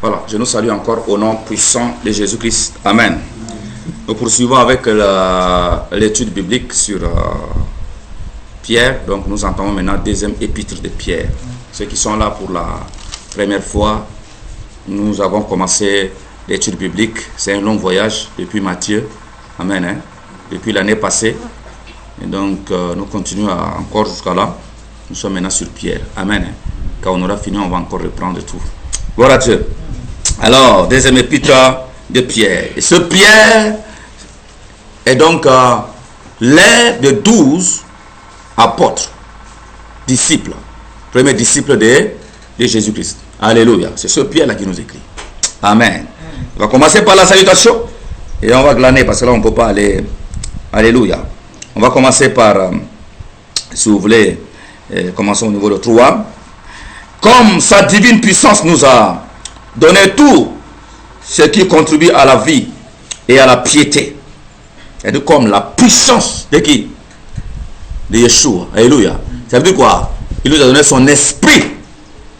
Voilà, je nous salue encore au nom puissant de Jésus-Christ. Amen. Nous poursuivons avec l'étude biblique sur Pierre. Donc nous entendons maintenant deuxième épître de Pierre. Ceux qui sont là pour la première fois, nous avons commencé l'étude biblique. C'est un long voyage depuis Matthieu. Amen. Hein? Depuis l'année passée. Et donc nous continuons encore jusqu'à là. Nous sommes maintenant sur Pierre. Amen. Hein? Quand on aura fini, on va encore reprendre tout. Gloire à Dieu. Alors, deuxième épître de Pierre. Et ce Pierre est donc l'un des 12 apôtres, disciples, premier disciple de Jésus-Christ. Alléluia. C'est ce Pierre-là qui nous écrit. Amen. On va commencer par la salutation et on va glaner parce que là on ne peut pas aller. Alléluia. On va commencer par, si vous voulez, commençons au niveau de 3. Comme sa divine puissance nous a donné tout ce qui contribue à la vie et à la piété. Et de comme la puissance de qui? De Yeshua. Alléluia. Ça veut dire quoi? Il nous a donné son esprit.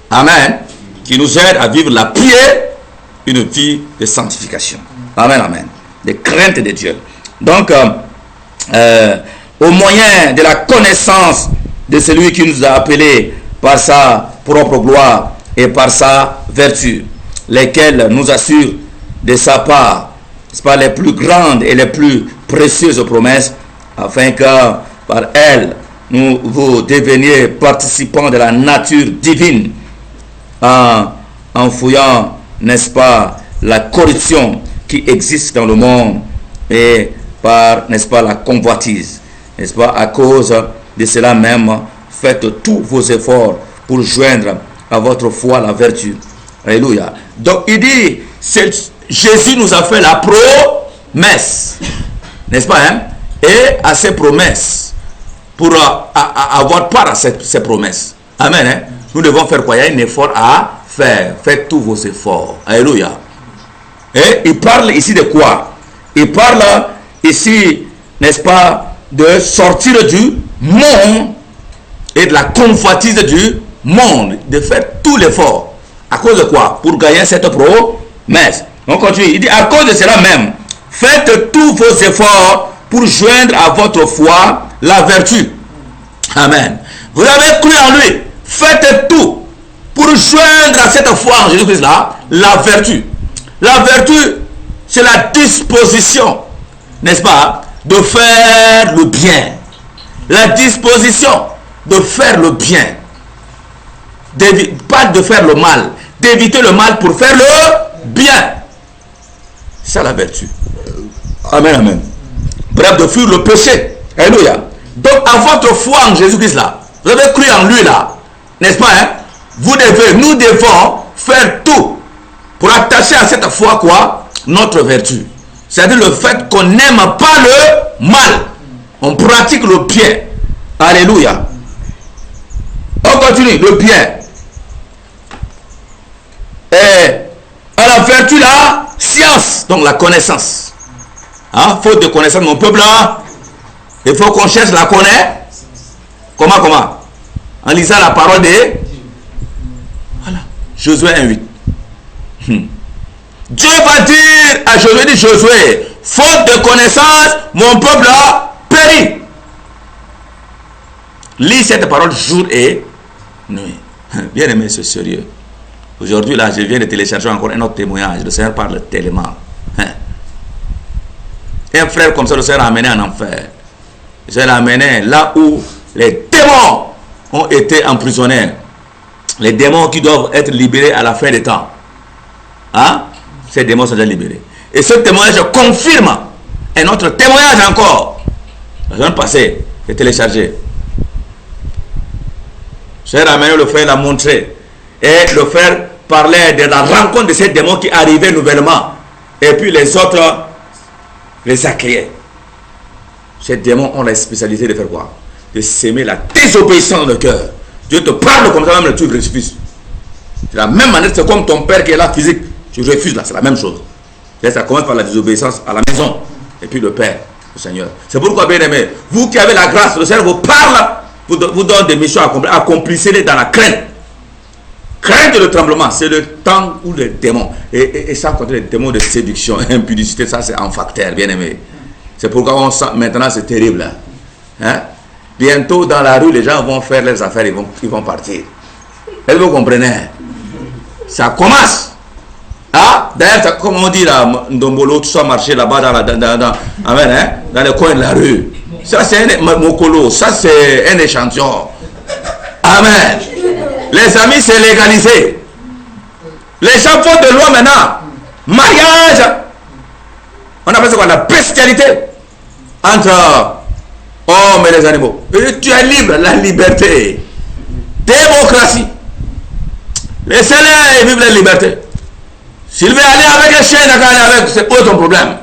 Amen. Qui nous aide à vivre la piété, une vie de sanctification. Amen, amen. De crainte de Dieu. Donc, au moyen de la connaissance de celui qui nous a appelés par sa propre gloire et par sa vertu, lesquelles nous assurent de sa part, c'est pas les plus grandes et les plus précieuses promesses, afin que par elles vous deveniez participants de la nature divine, en fouillant, n'est-ce pas, la corruption qui existe dans le monde et par, n'est-ce pas, la convoitise, n'est-ce pas, à cause de cela même, faites tous vos efforts pour joindre à votre foi la vertu. Alléluia. Donc il dit, Jésus nous a fait la promesse, n'est-ce pas, hein? Et à ces promesses, pour avoir part à ces promesses. Amen. Hein? Nous devons faire quoi? Il y a un effort à faire. Faites tous vos efforts. Alléluia. Et il parle ici de quoi? Il parle ici, n'est-ce pas, de sortir du monde et de la convoitise du monde, de faire tout l'effort. À cause de quoi? Pour gagner cette promesse. On continue. Il dit, à cause de cela même, faites tous vos efforts pour joindre à votre foi la vertu. Amen. Vous avez cru en lui. Faites tout pour joindre à cette foi en Jésus-Christ là, la vertu. La vertu, c'est la disposition, n'est-ce pas, de faire le bien. La disposition de faire le bien. Pas de faire le mal. D'éviter le mal pour faire le bien. C'est ça la vertu. Amen, amen. Bref, de fuir le péché. Alléluia. Donc, à votre foi en Jésus-Christ là, vous avez cru en lui là, n'est-ce pas, hein? Nous devons faire tout pour attacher à cette foi quoi? Notre vertu. C'est-à-dire le fait qu'on n'aime pas le mal. On pratique le bien. Alléluia. On continue, le bien. Et à la vertu la science, donc la connaissance. Hein? Faute de connaissance, mon peuple là, il faut qu'on cherche la connaître. Comment? En lisant la parole de... Voilà. Josué 1:8. Dieu va dire à Josué, dit Josué, faute de connaissance, mon peuple a péri. Lis cette parole jour et nuit. Bien aimé, c'est sérieux. Aujourd'hui, là, je viens de télécharger encore un autre témoignage. Le Seigneur parle tellement. Un frère comme ça, le Seigneur a amené en enfer. Le Seigneur l'a amené là où les démons ont été emprisonnés. Les démons qui doivent être libérés à la fin des temps. Hein? Ces démons sont déjà libérés. Et ce témoignage confirme un autre témoignage encore. La semaine passée, j'ai téléchargé. Le Seigneur a amené le frère, l'a montré. Et le frère parlait de la rencontre de ces démons qui arrivaient nouvellement. Et puis les autres les accueillaient. Ces démons ont la spécialité de faire quoi? De s'aimer la désobéissance dans le cœur. Dieu te parle comme ça, même tu refuses. C'est la même manière, c'est comme ton père qui est là physique. Tu refuses là, c'est la même chose. Et ça commence par la désobéissance à la maison. Et puis le Père, le Seigneur. C'est pourquoi, bien aimé, vous qui avez la grâce, le Seigneur vous parle, vous donne des missions à accomplir. Accomplissez-les dans la crainte. crainte le tremblement, c'est le temps où les démons, et ça contre les démons de séduction, impudicité, ça c'est un facteur, bien aimé. C'est pourquoi on sent, maintenant c'est terrible. Hein? Bientôt dans la rue, les gens vont faire leurs affaires, ils vont partir. Est-ce que vous comprenez? Ça commence. Ah, d'ailleurs, comme on dit là, Ndombolo, tout ça marché là-bas amen, hein, dans les coins de la rue. Ça c'est un mokolo, ça c'est un échantillon. Amen. Les amis, c'est légalisé. Les gens font de loi maintenant. Mariage. On appelle ça quoi? La bestialité entre hommes et les animaux. Et tu es libre, la liberté. Démocratie. Laissez-les vivre la liberté. S'il veut aller avec un chien, il aller avec, c'est pas ton problème.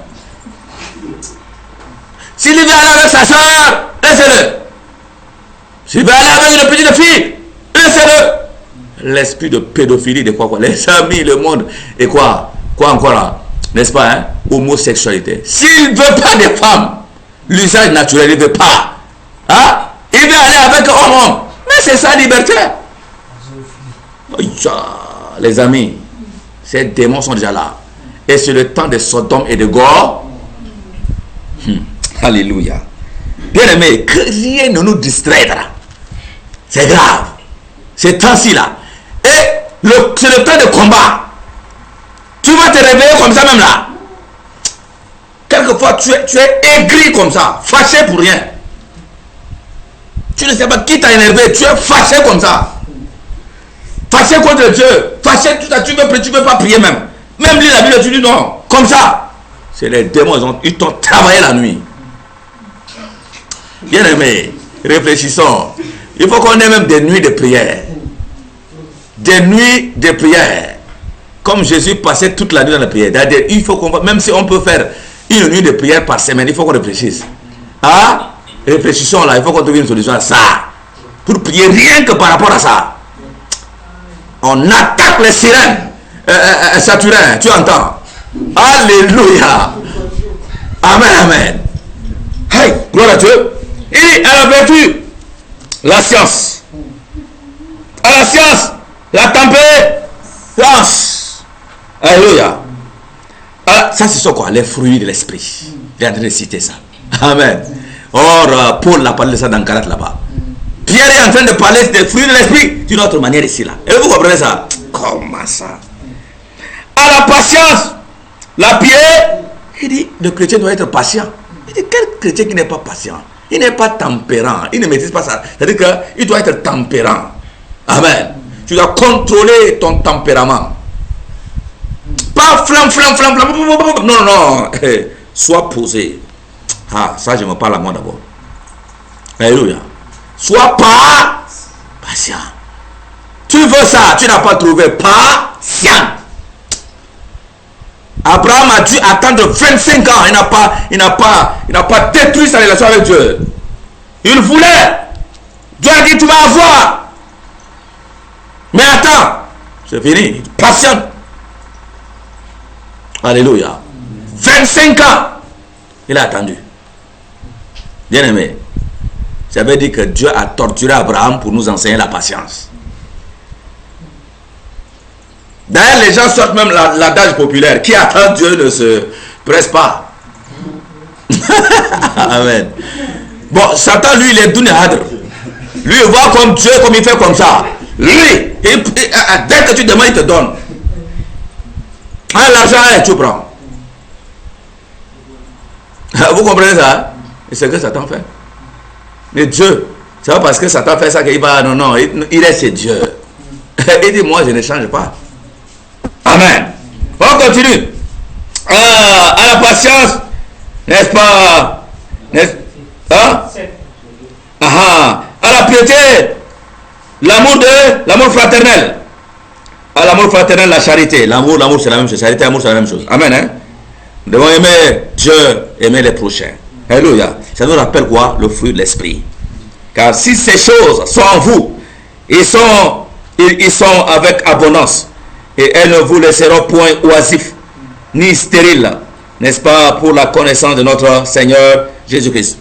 S'il veut aller avec sa soeur, laissez-le. S'il veut aller avec une petite fille, laissez-le. L'esprit de pédophilie, de quoi? Les amis, le monde, et quoi? Quoi encore là? N'est-ce pas, hein? Homosexualité. S'il ne veut pas des femmes, l'usage naturel, il ne veut pas. Hein? Il veut aller avec homme. Mais c'est sa liberté. Les amis, ces démons sont déjà là. Et c'est le temps de Sodome et de Gomorrhe. Alléluia. Bien aimé, que rien ne nous distraira. C'est grave. C'est temps-ci là. Et c'est le temps de combat. Tu vas te réveiller comme ça même là. Quelquefois tu es aigri comme ça, fâché pour rien. Tu ne sais pas qui t'a énervé, tu es fâché comme ça. Fâché contre Dieu. Fâché, tu ne veux pas prier même. Même lui, la Bible, tu dis non. Comme ça. C'est les démons, ils t'ont travaillé la nuit. Bien aimé, réfléchissons. Il faut qu'on ait même des nuits de prière. Des nuits de prière. Comme Jésus passait toute la nuit dans la prière. Il faut qu'on, même si on peut faire une nuit de prière par semaine, il faut qu'on réfléchisse. Ah, réfléchissons là, il faut qu'on trouve une solution à ça. Pour prier rien que par rapport à ça. On attaque les sirènes. Saturnin, tu entends? Alléluia. Amen, amen. Hey, gloire à Dieu. Et à la vertu, la science. À la science, la tempérance. Alléluia. Ça, c'est quoi? Les fruits de l'esprit. J'ai en train de citer ça. Amen. Or, Paul a parlé de ça dans Galates là-bas. Pierre est en train de parler des fruits de l'esprit d'une autre manière ici là. Et vous comprenez ça? Comment ça? À la patience, la piété. Il dit, le chrétien doit être patient. Il dit, quel chrétien qui n'est pas patient? Il n'est pas tempérant. Il ne maîtrise pas ça. C'est-à-dire qu'il doit être tempérant. Amen. Tu dois contrôler ton tempérament. Pas flam. Non, non. Sois posé. Ah, ça, je me parle à moi d'abord. Alléluia. Sois pas patient. Tu veux ça, tu n'as pas trouvé patient. Abraham a dû attendre 25 ans. Il n'a pas détruit sa relation avec Dieu. Il voulait. Dieu a dit, tu vas avoir. Mais attends, c'est fini. Patient. Alléluia. 25 ans. Il a attendu. Bien aimé. Ça veut dire que Dieu a torturé Abraham pour nous enseigner la patience. D'ailleurs, les gens sortent même l'adage populaire. Qui attend Dieu ne se presse pas. Amen. Bon, Satan, lui, il est dounéadre. Lui, il voit comme Dieu, comme il fait comme ça. Lui, dès que tu demandes, il te donne. Ah, l'argent, tu prends. Vous comprenez ça? Et c'est ce que Satan fait. Mais Dieu, c'est pas parce que Satan fait ça qu'il va... Non, il est chez Dieu. Il dit, moi, je ne change pas. Amen. On continue. À la patience, n'est-ce pas? À la piété, l'amour fraternel. À l'amour fraternel, la charité. L'amour, c'est la même chose. Charité, amour, c'est la même chose. Amen. Hein? Nous devons aimer Dieu, aimer les prochains. Alléluia. Ça nous rappelle quoi? Le fruit de l'esprit. Car si ces choses sont en vous, ils sont avec abondance. Et elles ne vous laisseront point oisifs, ni stériles, n'est-ce pas, pour la connaissance de notre Seigneur Jésus-Christ.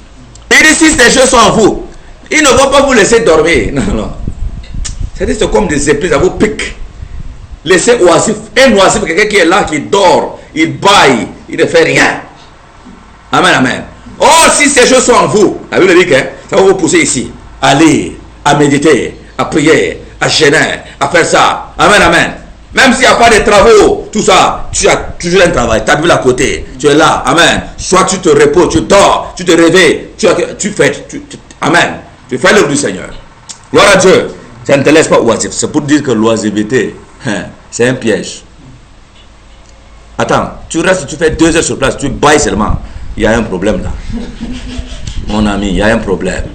Et si ces choses sont en vous, ils ne vont pas vous laisser dormir. Non. C'est comme des épées, ça vous pique. laissez oisif. Un oisif, quelqu'un qui est là, qui dort, il baille, il ne fait rien. Amen, amen. Oh, si ces choses sont en vous, la Bible dit que ça va vous pousser ici, à lire, à méditer, à prier, à gêner, à faire ça. Amen, amen. Même s'il n'y a pas de travaux, tout ça, tu as toujours un travail, tu as vu à côté, tu es là, amen. Soit tu te reposes, tu dors, tu te réveilles, tu fais, amen. Tu fais l'œuvre du Seigneur. Gloire à Dieu. Ça ne te laisse pas oisif. C'est pour dire que l'oisiveté, c'est un piège. Attends, tu restes, tu fais 2 heures sur place, tu bailles seulement. Il y a un problème là. Mon ami, il y a un problème.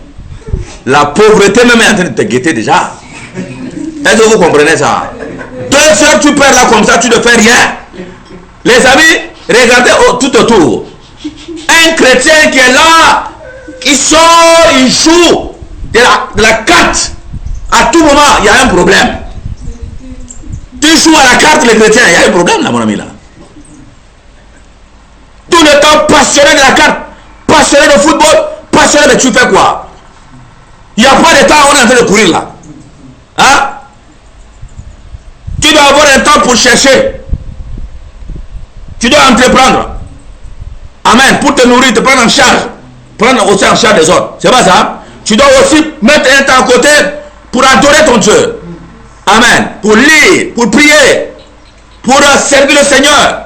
La pauvreté même est en train de te guetter déjà. Est-ce que vous comprenez ça? 2 heures tu perds là comme ça, tu ne fais rien. Les amis, regardez tout autour. Un chrétien qui est là, il sort, il joue de la carte. À tout moment, il y a un problème. Tu joues à la carte, les chrétiens, il y a un problème là, mon ami là. Tout le temps passionné de la carte, passionné de football, passionné de tu fais quoi? Il n'y a pas de temps, on est en train de courir là. Hein? Tu dois avoir un temps pour chercher. Tu dois entreprendre. Amen. Pour te nourrir, te prendre en charge. Prendre aussi en charge des autres. C'est pas ça? Tu dois aussi mettre un temps à côté pour adorer ton Dieu. Amen. Pour lire, pour prier, pour servir le Seigneur.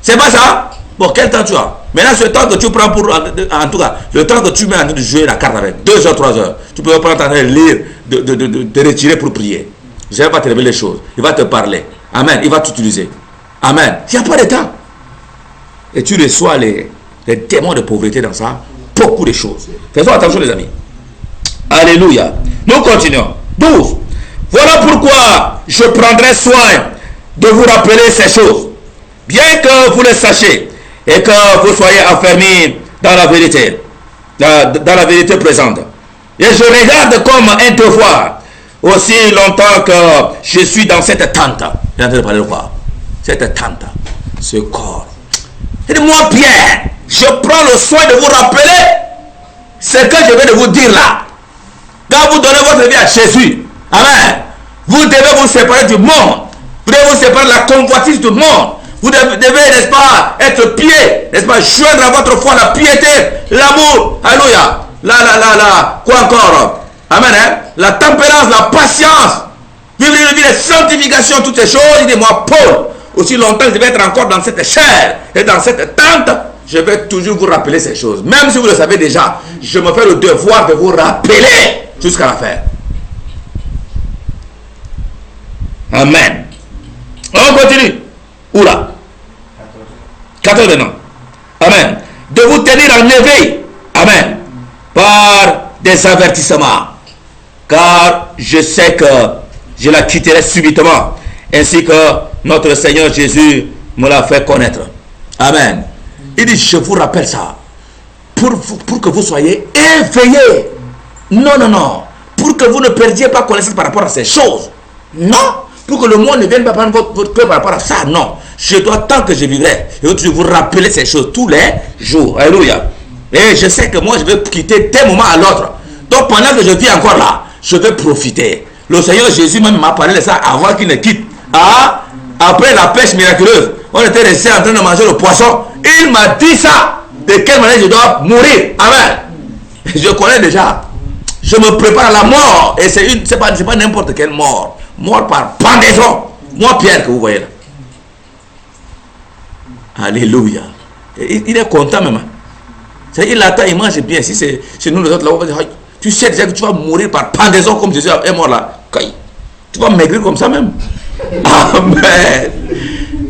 C'est pas ça? Bon, quel temps tu as? Maintenant, ce temps que tu prends pour, en tout cas, le temps que tu mets en train de jouer la carte avec, 2 heures, 3 heures, tu peux prendre en train de lire, de te retirer pour prier. Je ne vais pas te révéler les choses. Il va te parler. Amen. Il va t'utiliser. Amen. Il n'y a pas de temps. Et tu reçois les démons de pauvreté dans ça. Beaucoup de choses. Faisons attention, les amis. Alléluia. Nous continuons. 12. Voilà pourquoi je prendrai soin de vous rappeler ces choses. Bien que vous les sachiez et que vous soyez affermis dans la vérité. Dans la vérité présente. Et je regarde comme un devoir. Aussi longtemps que je suis dans cette tente. Il est en train de parler de quoi? Cette tente. Ce corps. Et moi, Pierre, je prends le soin de vous rappeler ce que je vais de vous dire là. Quand vous donnez votre vie à Jésus, amen, vous devez vous séparer du monde. Vous devez vous séparer de la convoitise du monde. Vous devez, n'est-ce pas, être pied, n'est-ce pas, joindre à votre foi la piété, l'amour, alléluia, quoi encore? Amen, hein? La tempérance, la patience, vivre une vie de sanctification, toutes ces choses. Il dit, moi, Paul, aussi longtemps que je vais être encore dans cette chair et dans cette tente, je vais toujours vous rappeler ces choses. Même si vous le savez déjà, je me fais le devoir de vous rappeler jusqu'à la fin. Amen. On continue. Oula. 14 maintenant. Amen. De vous tenir en éveil. Amen. Par des avertissements. Car je sais que je la quitterai subitement, ainsi que notre Seigneur Jésus me l'a fait connaître. Amen. Il dit, je vous rappelle ça, pour que vous soyez éveillés. Non, non, non. Pour que vous ne perdiez pas connaissance par rapport à ces choses. Non. Pour que le monde ne vienne pas prendre votre cœur par rapport à ça. Non. Je dois, tant que je vivrai, je vais vous rappeler ces choses tous les jours. Alléluia. Et je sais que moi, je vais quitter d'un moment à l'autre. Donc pendant que je vis encore là, je vais profiter. Le Seigneur Jésus même m'a parlé de ça avant qu'il ne quitte. Ah, après la pêche miraculeuse, on était resté en train de manger le poisson. Il m'a dit ça. De quelle manière je dois mourir. Amen. Je connais déjà. Je me prépare à la mort. Et c'est pas n'importe quelle mort. Mort par pendaison. Moi, Pierre, que vous voyez là. Alléluia. Il est content même. Il attend, il mange bien. Si c'est chez nous les autres là, on va dire, tu sais déjà que tu vas mourir par pendaison comme Jésus est mort là. Tu vas maigrir comme ça même. Amen.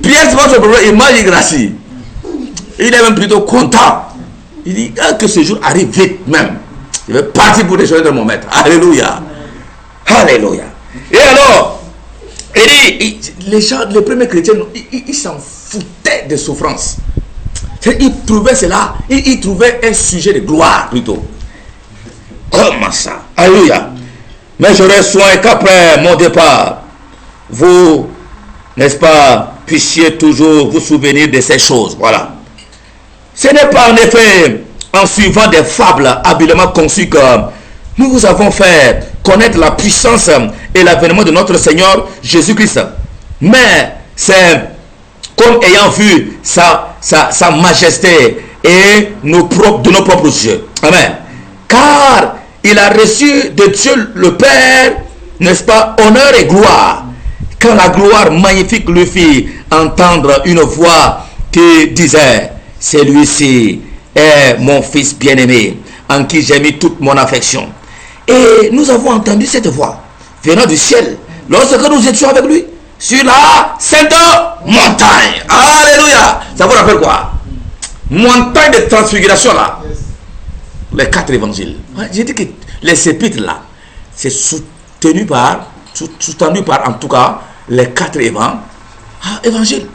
Pierre, c'est pas son problème, il mange gracie. Il est même plutôt content. Il dit que ce jour arrive vite même. Je vais partir pour rejoindre mon maître. Alléluia. Alléluia. Et alors, il dit, les gens, les premiers chrétiens, ils s'en foutaient des souffrances. Ils trouvaient cela, ils trouvaient un sujet de gloire plutôt. Comment ça? Alléluia. Mais j'aurai soin qu'après mon départ, vous, n'est-ce pas, puissiez toujours vous souvenir de ces choses. Voilà. Ce n'est pas en effet en suivant des fables habilement conçues que nous vous avons fait connaître la puissance et l'avènement de notre Seigneur Jésus-Christ. mais c'est comme ayant vu sa majesté et de nos propres yeux. Amen. Car il a reçu de Dieu le Père, n'est-ce pas, honneur et gloire. Quand la gloire magnifique lui fit entendre une voix qui disait, celui-ci est mon fils bien-aimé, en qui j'ai mis toute mon affection. Et nous avons entendu cette voix venant du ciel lorsque nous étions avec lui sur la sainte montagne. Alléluia. Ça vous rappelle quoi? Montagne de transfiguration là. Les 4 évangiles. J'ai dit que les épîtres là, c'est soutenu par en tout cas les 4 évangiles.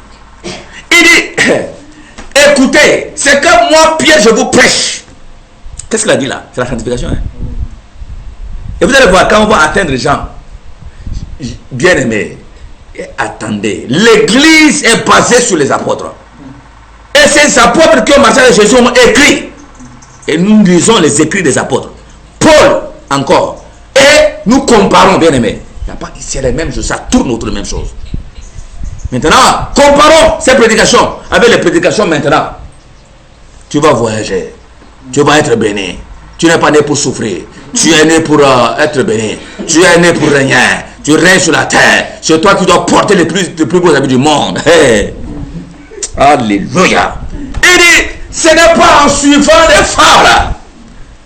Il dit, écoutez, c'est que moi Pierre je vous prêche. Qu'est-ce qu'il a dit là? C'est la sanctification. Hein? Et vous allez voir, quand on va atteindre les gens bien aimés, attendez, l'église est basée sur les apôtres. Et ces apôtres qui ont marché avec Jésus ont écrit. Et nous lisons les écrits des apôtres. Paul encore. Et nous comparons, bien aimés. C'est les mêmes choses, ça tourne autour de la même chose. Maintenant, comparons ces prédications avec les prédications maintenant. Tu vas voyager. Tu vas être béni. Tu n'es pas né pour souffrir. Tu es né pour être béni. Tu es né pour régner. Tu règnes sur la terre. C'est toi qui dois porter les plus beaux habits du monde. Hey. Alléluia. Il dit, ce n'est pas en suivant les femmes.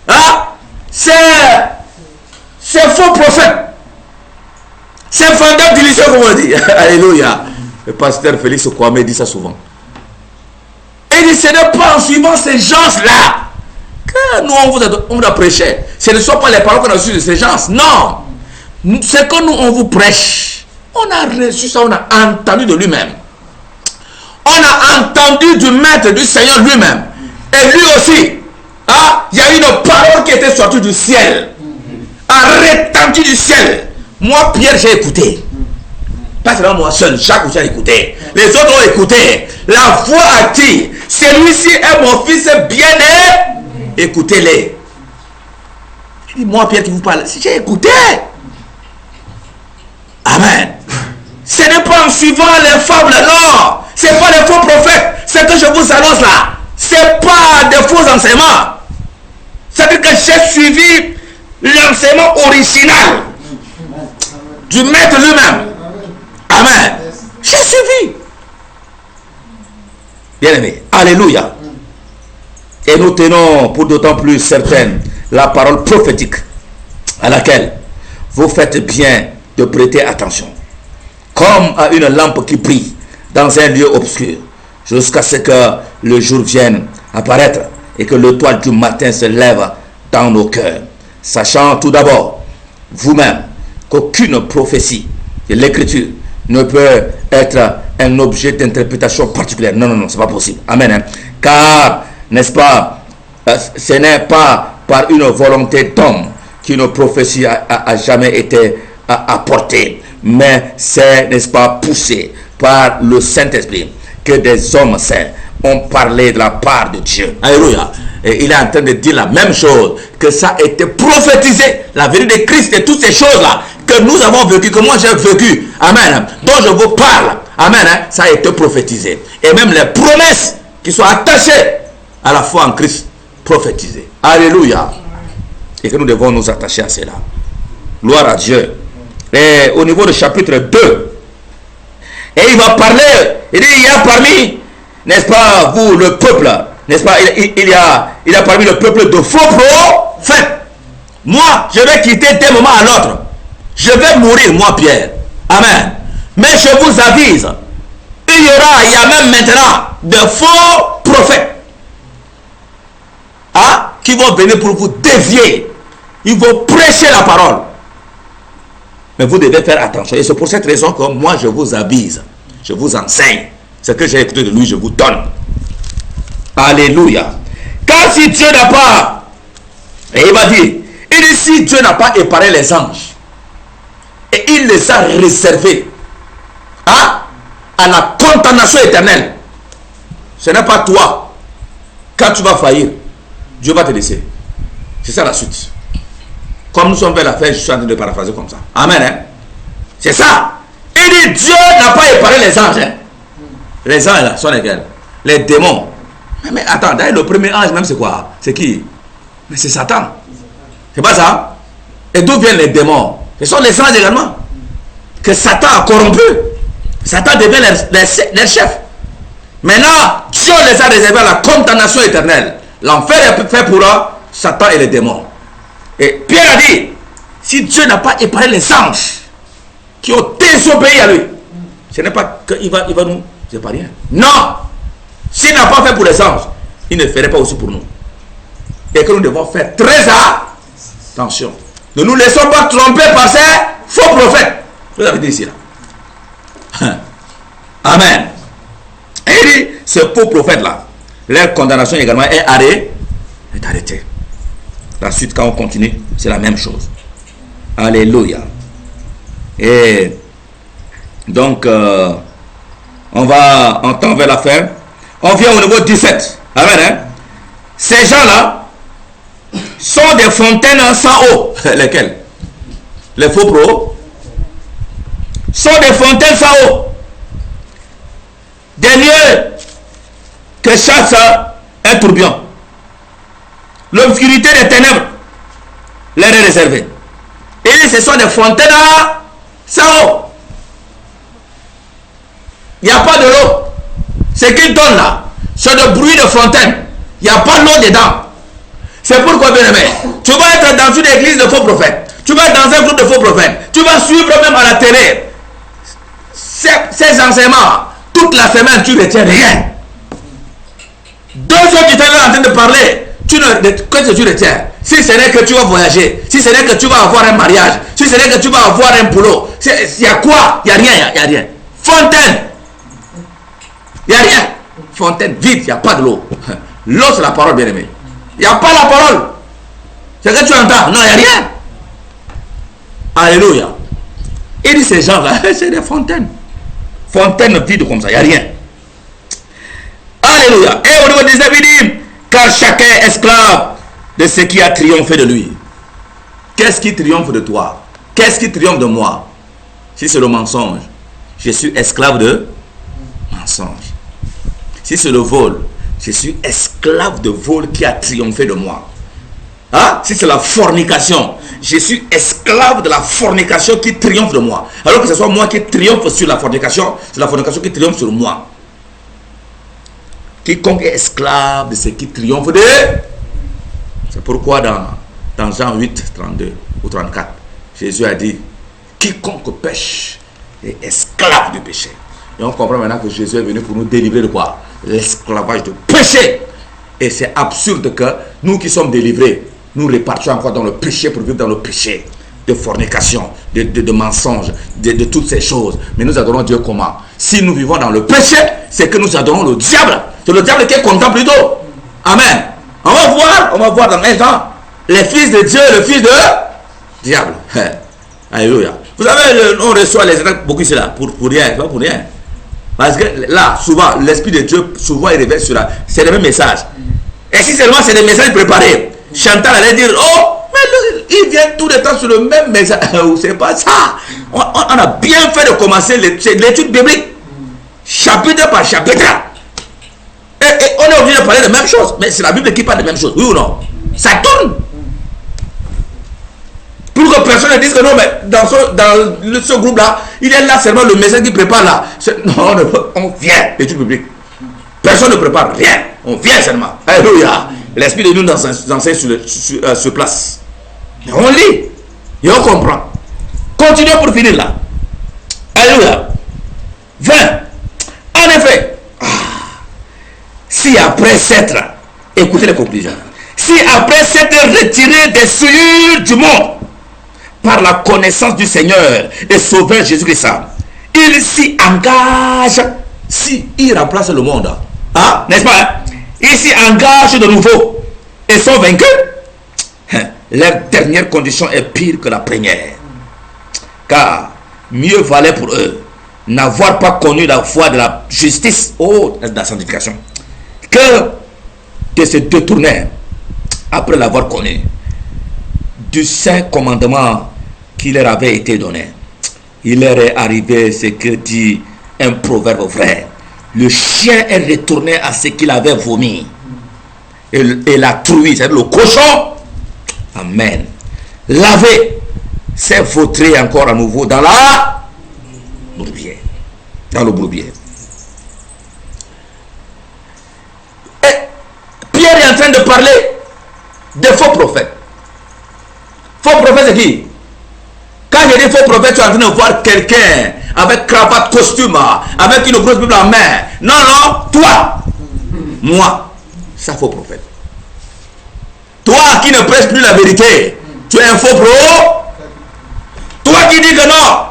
Hein? C'est faux prophètes. C'est vendeur d'illusion, comme on dit. Alléluia. Le pasteur Félix Kwame dit ça souvent. Il dit, ce n'est pas en suivant ces gens-là que nous, on vous a prêché. Ce ne sont pas les paroles qu'on a reçues de ces gens. Non. C'est que nous, on vous prêche. On a reçu ça, on a entendu de lui-même. On a entendu du maître, du Seigneur lui-même. Et lui aussi, hein, il y a une parole qui était sortie du ciel. A retenti du ciel. Moi, Pierre, j'ai écouté. Pas seulement moi seul, Jacques aussi a écouté. Les autres ont écouté. La voix a dit, celui-ci est mon fils bien-aimé. Écoutez-les. Moi, Pierre, qui vous parle, j'ai écouté. Amen. Ce n'est pas en suivant les fables, non. Ce n'est pas les faux prophètes. Ce que je vous annonce là, ce n'est pas des faux enseignements. C'est-à-dire que j'ai suivi l'enseignement original du maître lui-même. Amen. J'ai suivi. Bien aimé. Alléluia. Et nous tenons pour d'autant plus certaine la parole prophétique à laquelle vous faites bien de prêter attention. Comme à une lampe qui brille dans un lieu obscur jusqu'à ce que le jour vienne apparaître et que l'étoile du matin se lève dans nos cœurs. Sachant tout d'abord, vous-même, qu'aucune prophétie de l'écriture ne peut être un objet d'interprétation particulière. Non, non, non, c'est pas possible. Amen. Hein? Car, n'est-ce pas, ce n'est pas par une volonté d'homme qu'une prophétie a jamais été apportée, mais c'est, n'est-ce pas, poussé par le Saint-Esprit que des hommes saints ont parlé de la part de Dieu. Alléluia. Et il est en train de dire la même chose, que ça a été prophétisé, la venue de Christ et toutes ces choses-là que nous avons vécues, que moi j'ai vécu, amen, dont je vous parle, amen, hein, ça a été prophétisé. Et même les promesses qui sont attachées à la foi en Christ, prophétisées. Alléluia. Et que nous devons nous attacher à cela. Gloire à Dieu. Et au niveau du chapitre 2, et il va parler, il dit, il y a parmi, n'est-ce pas, vous, le peuple, n'est-ce pas, il y a parmi le peuple de faux prophètes. Moi, je vais quitter d'un moment à l'autre. Je vais mourir, moi, Pierre. Amen. Mais je vous avise, il y a même maintenant de faux prophètes, hein, qui vont venir pour vous dévier. Ils vont prêcher la parole. Mais vous devez faire attention. Et c'est pour cette raison que moi, je vous avise. Je vous enseigne. Ce que j'ai écouté de lui, je vous donne. Alléluia. Car si Dieu n'a pas, et il va dire, il dit, si Dieu n'a pas épargné les anges, et il les a réservés, hein, à la condamnation éternelle, ce n'est pas toi. Quand tu vas faillir, Dieu va te laisser. C'est ça la suite. Comme nous sommes vers la fin, je suis en train de paraphraser comme ça. Amen. Hein? C'est ça. Il Il dit Dieu n'a pas épargné les anges. Hein. Les anges là sont lesquels? Les démons. Mais attends, d'ailleurs le premier ange même c'est quoi? C'est qui? Mais c'est Satan. C'est pas ça? Et d'où viennent les démons? Ce sont les anges également. Que Satan a corrompu. Satan devient leur chef. Maintenant, Dieu les a réservés à la condamnation éternelle. L'enfer est fait pour Satan et les démons. Et Pierre a dit, si Dieu n'a pas épargné les anges qui ont désobéi à lui, ce n'est pas qu'il va nous épargner. Non! S'il n'a pas fait pour les anges, il ne ferait pas aussi pour nous. Et que nous devons faire très attention. Ne nous laissons pas tromper par ces faux prophètes. Vous avez dit ici là. Amen. Et il dit, ce faux prophète-là, leur condamnation également est arrêtée. La suite, quand on continue, c'est la même chose. Alléluia. Et donc, on tend vers la fin. On vient au niveau 17. Amen. Hein? Ces gens-là sont des fontaines sans eau. Lesquelles? Les faux pros sont des fontaines sans eau. Des lieux que chasse un tourbillon. L'obscurité des ténèbres leur est réservée. Et ce sont des fontaines sans eau. Il n'y a pas de l'eau. Ce qu'ils donnent là, c'est le bruit de fontaine. Il n'y a pas d'eau dedans. C'est pourquoi, bien aimé, tu vas être dans une église de faux prophètes. Tu vas être dans un groupe de faux prophètes. Tu vas suivre même à la télé ces enseignements. Toute la semaine, tu ne retiens rien. 2 heures du temps, il est en train de parler. Qu'est-ce que tu retiens? Si ce n'est que tu vas voyager, si ce n'est que tu vas avoir un mariage, si ce n'est que tu vas avoir un boulot, il y a quoi? Il n'y a rien, il n'y a rien. Fontaine. Il n'y a rien. Fontaine vide, il n'y a pas de l'eau. L'eau, c'est la parole, bien aimé. Il n'y a pas la parole. C'est que tu entends. Non, il n'y a rien. Alléluia. Il dit ces gens-là, c'est des fontaines. Fontaines vides comme ça, il n'y a rien. Alléluia. Et au niveau 19, il dit, car chacun est esclave de ce qui a triomphé de lui. Qu'est-ce qui triomphe de toi? Qu'est-ce qui triomphe de moi? Si c'est le mensonge, je suis esclave de mensonge. Si c'est le vol, je suis esclave de vol qui a triomphé de moi. Hein? Si c'est la fornication, je suis esclave de la fornication qui triomphe de moi. Alors que ce soit moi qui triomphe sur la fornication, c'est la fornication qui triomphe sur moi. Quiconque est esclave de ce qui triomphe de... C'est pourquoi dans Jean 8, 32 ou 34, Jésus a dit, quiconque pêche est esclave du péché. Et on comprend maintenant que Jésus est venu pour nous délivrer de quoi? L'esclavage du péché. Et c'est absurde que nous qui sommes délivrés, nous répartions encore dans le péché pour vivre dans le péché de fornication, de mensonges, de toutes ces choses. Mais nous adorons Dieu comment? Si nous vivons dans le péché, c'est que nous adorons le diable. C'est le diable qui est content plutôt. Amen. On va voir dans un temps les fils de Dieu, le fils de diable. Alléluia. Vous savez, on reçoit les attaques beaucoup ici là, pour rien, pas pour rien. Parce que là, souvent, l'Esprit de Dieu, souvent, il révèle sur la... C'est le même message. Et si seulement c'est des messages préparés, Chantal allait dire, oh, mais il vient tout le temps sur le même message. C'est pas ça. On a bien fait de commencer l'étude biblique, chapitre par chapitre. Et on est obligé de parler de même chose. Mais c'est la Bible qui parle de même chose, oui ou non? Ça tourne. Pour que personne ne dise que non, mais dans ce groupe-là, il est là seulement le message qui prépare là. Non, on vient, l'étude biblique. Personne ne prépare rien. On vient seulement. Alléluia. L'Esprit de nous enseigne sur place. Et on lit. Et on comprend. Continuons pour finir là. Alléluia. 20. En effet, si après s'être, écoutez les conclusions, si après s'être retiré des souillures du monde, par la connaissance du Seigneur et Sauveur Jésus-Christ, il s'y engage, si il remplace le monde, hein? N'est-ce pas? Hein? Il s'y engage de nouveau et sont vaincus. Leur dernière condition est pire que la première, car mieux valait pour eux n'avoir pas connu la voie de la justice, de la sanctification, que de se détourner après l'avoir connu du saint commandement qui leur avait été donné. il leur est arrivé ce que dit un proverbe vrai. Le chien est retourné à ce qu'il avait vomi. Et la truie, c'est-à-dire le cochon, amen, lavé, s'est vautré encore à nouveau dans la bourbière. Dans le bourbier. Et Pierre est en train de parler des faux prophètes. Faux prophète, c'est qui? Quand je dis faux prophète, tu es en train de voir quelqu'un avec cravate, costume, avec une grosse Bible en main. Non, non, toi, moi, ça faux prophète. Toi qui ne prêches plus la vérité, tu es un faux pro. Toi qui dis que non,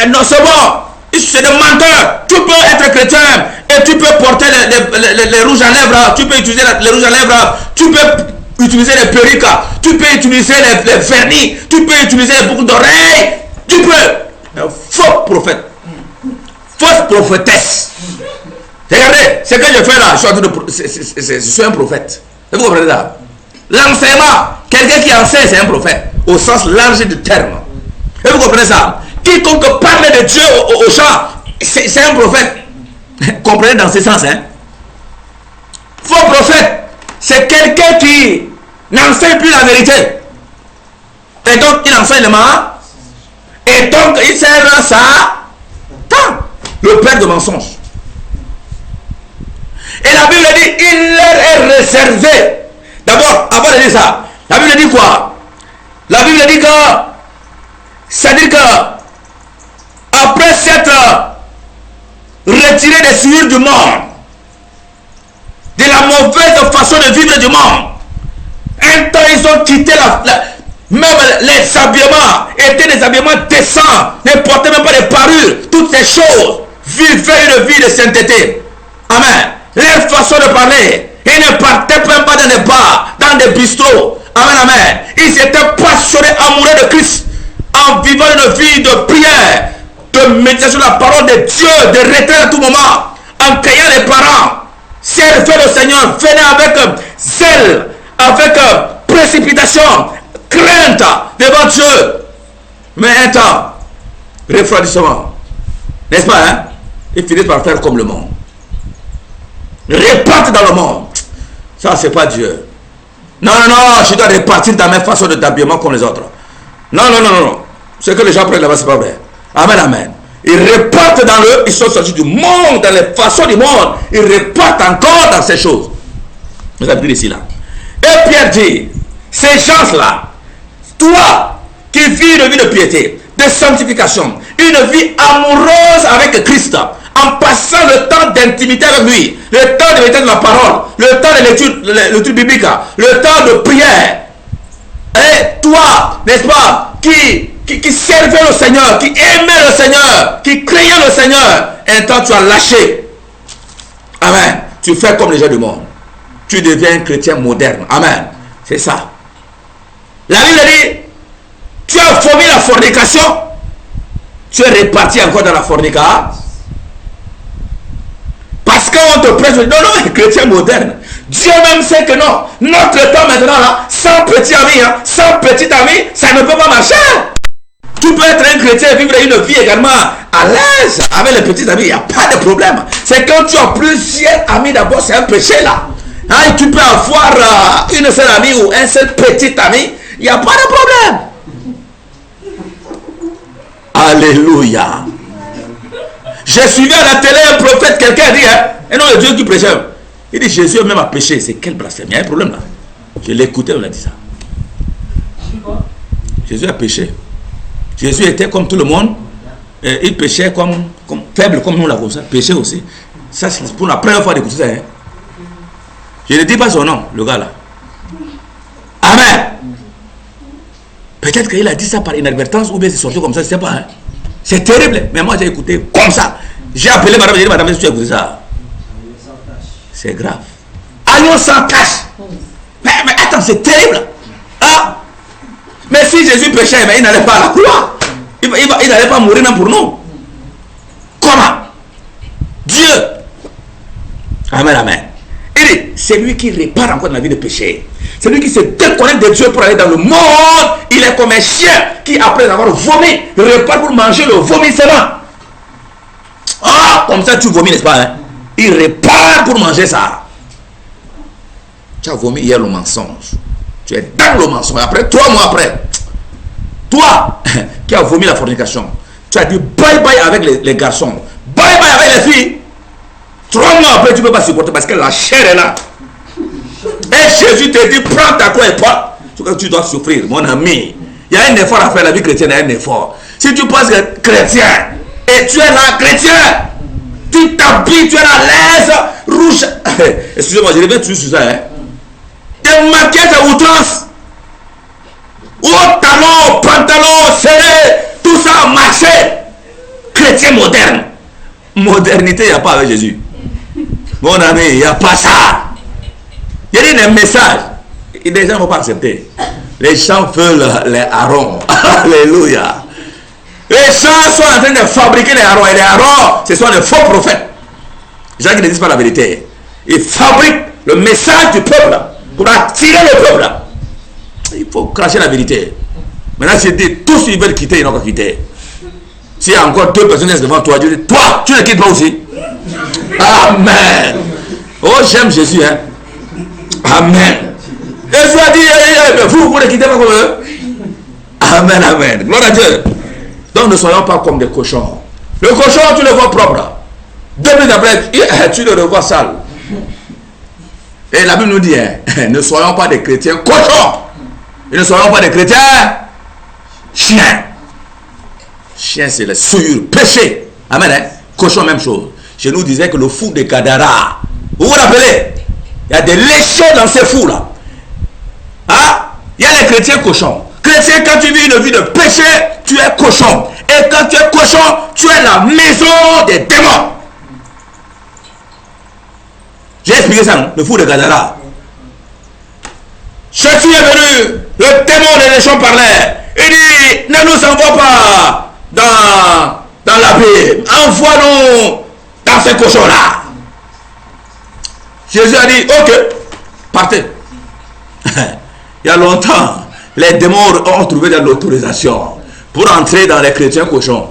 non c'est bon, c'est des menteurs. Tu peux être chrétien et tu peux porter les rouges à lèvres, tu peux utiliser les rouges à lèvres, tu peux utiliser les perruques, tu peux utiliser les vernis, tu peux utiliser les boucles d'oreilles, tu peux. Un faux prophète, fausse prophétesse. Regardez, ce que je fais là, je suis un prophète. Vous comprenez ça? L'enseignement, quelqu'un qui enseigne, c'est un prophète, au sens large du terme. Et vous comprenez ça? Quiconque parle de Dieu aux gens, c'est un prophète. Comprenez dans ce sens, hein? Faux prophète, c'est quelqu'un qui n'enseigne plus la vérité. Et donc, il enseigne le mal. Et donc, il sert à ça. Le père de mensonges. Et la Bible dit, il leur est réservé. D'abord, avant de dire ça, la Bible dit quoi? La Bible dit que, c'est-à-dire que, après s'être retiré des souillures du monde, de la mauvaise façon de vivre du monde, un temps ils ont quitté même les habillements étaient des habillements décents, ne portaient même pas de parures, toutes ces choses, vivaient une vie de sainteté. Amen. Leur façon de parler, ils ne partaient même pas dans des bars, dans des bistrots. Amen, amen. Ils étaient passionnés, amoureux de Christ, en vivant une vie de prière, de méditation de la parole de Dieu, de retraite à tout moment, en cueillant les parents. Servez le Seigneur, venez avec zèle, avec précipitation, crainte devant Dieu. Mais un temps, refroidissement, n'est-ce pas, hein? Ils finissent par faire comme le monde. Repartent dans le monde. Ça, c'est pas Dieu. Non, non, non, je dois repartir dans mes façons de t'habillement comme les autres. Non, non, non, non, non. Ce que les gens prennent là-bas, c'est pas vrai. Amen, amen. Ils repartent dans le... Ils sont sortis du monde, dans les façons du monde. Ils repartent encore dans ces choses. Vous avez dit ici, là. Et Pierre dit, ces gens-là, toi qui vis une vie de piété, de sanctification, une vie amoureuse avec Christ, en passant le temps d'intimité avec lui, le temps de méditer de la parole, le temps de l'étude biblique, le temps de prière. Et toi, n'est-ce pas, qui servait le Seigneur, qui aimait le Seigneur, qui craignait le Seigneur, un temps tu as lâché. Amen. Tu fais comme les gens du monde. Tu deviens un chrétien moderne. Amen. C'est ça. La Bible dit, tu as formé la fornication, tu es reparti encore dans la fornication. Parce qu'on te prêche, non, non, un chrétien moderne. Dieu même sait que non. Notre temps maintenant, là, sans petit ami, hein, sans petit ami, ça ne peut pas marcher. Tu peux être un chrétien et vivre une vie également à l'aise avec les petits amis. Il n'y a pas de problème. C'est quand tu as plusieurs amis d'abord, c'est un péché là. Hein, tu peux avoir une seule amie ou un seul petit ami. Il n'y a pas de problème. Alléluia. J'ai suivi à la télé un prophète, quelqu'un a dit, hein, et non, le Dieu qui prêchait. Il dit, Jésus même a péché. C'est quel blasphème? Il y a un problème là. Je l'ai écouté, on a dit ça. Jésus a péché. Jésus était comme tout le monde. Et il péchait comme faible, comme nous l'avons ça. Péché aussi. Ça, c'est pour la première fois d'écouter ça. Hein. Je ne dis pas son nom, le gars là. Amen. Peut-être qu'il a dit ça par inadvertance ou bien c'est sorti comme ça, je ne sais pas. Hein. C'est terrible, mais moi j'ai écouté comme ça. J'ai appelé madame, j'ai dit madame, est-ce que tu as écouté ça? C'est grave. Agneau sans tache. Mais attends, c'est terrible. Ah. Mais si Jésus péchait, il n'allait pas à la croix. Il n'allait pas mourir même pour nous. Comment? Dieu. Amen, amen. Il dit, c'est lui qui répare encore dans la vie de péché. Celui qui se déconnecte de Dieu pour aller dans le monde, il est comme un chien qui, après avoir vomi, repart pour manger le vomissement. Ah, comme ça tu vomis, n'est-ce pas, hein? Il repart pour manger ça. Tu as vomi hier le mensonge. Tu es dans le mensonge. Après, 3 mois après, toi qui as vomi la fornication, tu as dit bye bye avec les garçons, bye bye avec les filles. 3 mois après, tu ne peux pas supporter parce que la chair est là. Et Jésus te dit, prends ta croix et pas. Tu dois souffrir, mon ami. Il y a un effort à faire, la vie chrétienne a un effort. Si tu penses que chrétien, et tu es là, chrétien, tu t'habilles, tu es à l'aise, rouge. Excusez-moi, je reviens toujours sur ça. Hein. Des maquillages à outrance. Au talon, au pantalon, serré, tout ça a marché. Chrétien moderne. Modernité, il n'y a pas avec Jésus. Mon ami, il n'y a pas ça. Il y a des messages. Et les gens ne vont pas accepter. Les gens veulent les harengs. Alléluia. Les gens sont en train de fabriquer les harengs. Et les harengs, ce sont les faux prophètes. Les gens qui ne disent pas la vérité. Ils fabriquent le message du peuple pour attirer le peuple. Il faut cracher la vérité. Maintenant, si tous ils veulent quitter, ils n'ont pas quitté. S'il y a encore 2 personnes devant toi, tu dis, toi, tu ne quittes pas aussi. Amen. Oh, j'aime Jésus, hein. Amen. Et soit dit, vous ne quittez pas comme eux. Amen, amen. Gloire à Dieu. Donc ne soyons pas comme des cochons. Le cochon, tu le vois propre. 2 minutes après, tu le revois sale. Et la Bible nous dit, hein, ne soyons pas des chrétiens cochons. Et ne soyons pas des chrétiens chiens. Chien, c'est la souillure, péché. Amen. Hein? Cochon, même chose. Je nous disais que le fou de Gadara, vous vous rappelez? Il y a des léchés dans ces fous-là. Ah, il y a les chrétiens cochons. Chrétien, quand tu vis une vie de péché, tu es cochon. Et quand tu es cochon, tu es la maison des démons. J'ai expliqué ça, non? Le fou de Gadara. Jésus est venu, le démon des légions parlait. Il dit, ne nous envoie pas dans l'abîme. Envoie-nous dans ces cochons-là. Jésus a dit, ok, partez. Il y a longtemps, les démons ont trouvé de l'autorisation pour entrer dans les chrétiens cochons.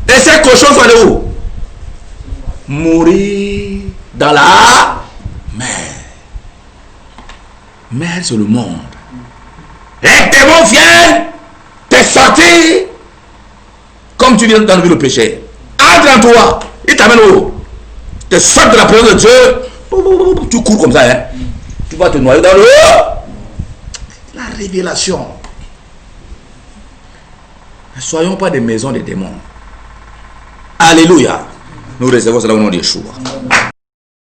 Et ces cochons sont allés où? Mourir dans la mer. Mer, c'est le monde. Les démons viennent te sortir comme tu viens d'enlever le péché. Entre en toi, il t'amène où? Te sort de la présence de Dieu. Tu cours comme ça, hein? Tu vas te noyer dans le la révélation. Ne soyons pas des maisons des démons. Alléluia. Nous recevons cela au nom de Yeshua.